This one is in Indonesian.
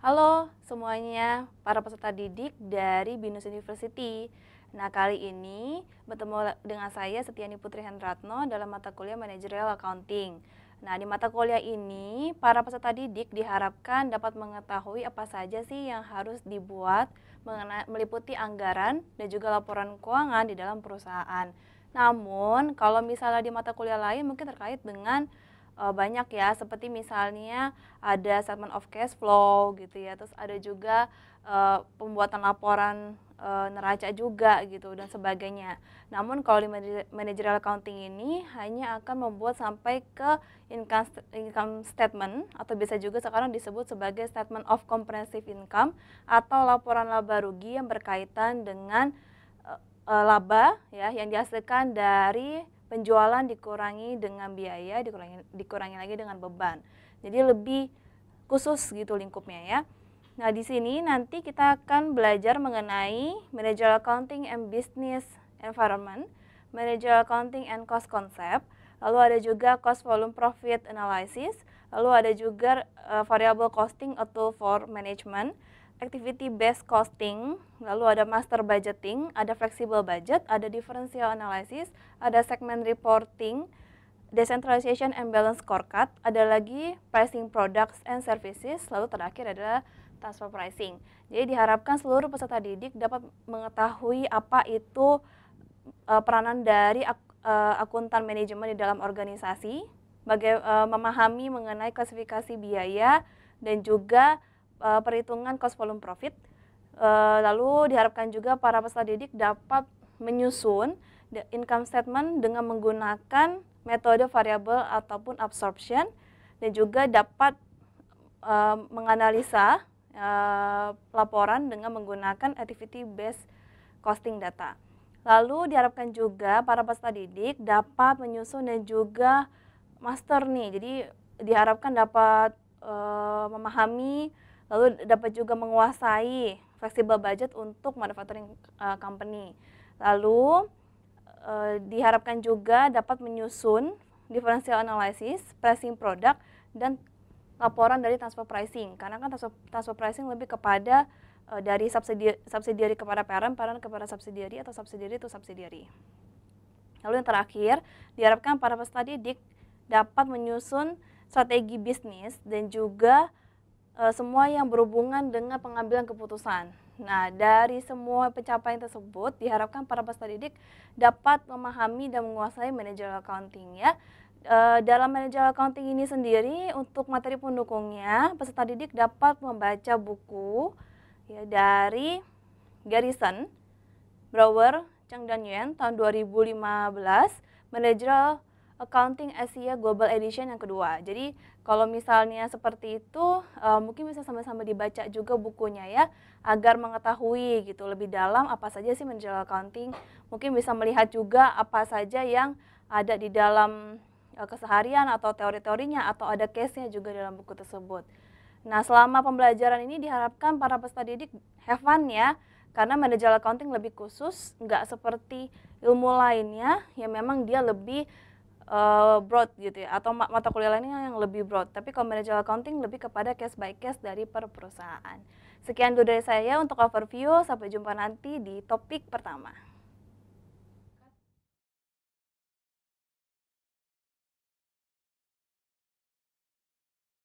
Halo semuanya, para peserta didik dari BINUS University. Nah, kali ini bertemu dengan saya Setiani Putri Hendratno dalam mata kuliah Managerial Accounting. Nah, di mata kuliah ini, para peserta didik diharapkan dapat mengetahui apa saja sih yang harus dibuat meliputi anggaran dan juga laporan keuangan di dalam perusahaan. Namun, kalau misalnya di mata kuliah lain mungkin terkait dengan banyak ya, seperti misalnya ada statement of cash flow gitu ya, terus ada juga pembuatan laporan neraca juga gitu dan sebagainya. Namun kalau di managerial accounting ini hanya akan membuat sampai ke income statement atau bisa juga sekarang disebut sebagai statement of comprehensive income atau laporan laba rugi yang berkaitan dengan laba ya yang dihasilkan dari penjualan dikurangi dengan biaya, dikurangi lagi dengan beban. Jadi lebih khusus gitu lingkupnya ya. Nah, di sini nanti kita akan belajar mengenai managerial accounting and business environment, managerial accounting and cost concept, lalu ada juga cost volume profit analysis, lalu ada juga variable costing atau for management, activity based costing, lalu ada master budgeting, ada flexible budget, ada differential analysis, ada segment reporting, decentralization and balance scorecard, ada lagi pricing products and services, lalu terakhir adalah transfer pricing. Jadi diharapkan seluruh peserta didik dapat mengetahui apa itu peranan dari akuntan manajemen di dalam organisasi, memahami mengenai klasifikasi biaya dan juga perhitungan cost volume profit. Lalu diharapkan juga para peserta didik dapat menyusun income statement dengan menggunakan metode variable ataupun absorption dan juga dapat menganalisa laporan dengan menggunakan activity based costing data. Lalu diharapkan juga para peserta didik dapat menyusun dan juga master nih. Jadi diharapkan dapat memahami, lalu dapat juga menguasai flexible budget untuk manufacturing company. Lalu diharapkan juga dapat menyusun differential analysis, pricing product, dan laporan dari transfer pricing. Karena kan transfer pricing lebih kepada dari subsidiary kepada parent, parent kepada subsidiary, atau subsidiary to subsidiary. Lalu yang terakhir, diharapkan para peserta didik dapat menyusun strategi bisnis dan juga semua yang berhubungan dengan pengambilan keputusan. Nah, dari semua pencapaian tersebut diharapkan para peserta didik dapat memahami dan menguasai managerial accounting ya. Dalam managerial accounting ini sendiri untuk materi pendukungnya, peserta didik dapat membaca buku ya dari Garrison, Brower, Cheng dan Yuan tahun 2015, Managerial Accounting Asia Global Edition yang kedua. Jadi kalau misalnya seperti itu mungkin bisa sama-sama dibaca juga bukunya ya, agar mengetahui gitu lebih dalam apa saja sih managerial accounting. Mungkin bisa melihat juga apa saja yang ada di dalam keseharian atau teori-teorinya atau ada case-nya juga dalam buku tersebut. Nah, selama pembelajaran ini diharapkan para peserta didik have fun ya, karena managerial accounting lebih khusus, nggak seperti ilmu lainnya yang memang dia lebih broad gitu ya, atau mata kuliah lainnya yang lebih broad. Tapi kalau managerial accounting lebih kepada case by case dari per perusahaan. Sekian dulu dari saya untuk overview, sampai jumpa nanti di topik pertama.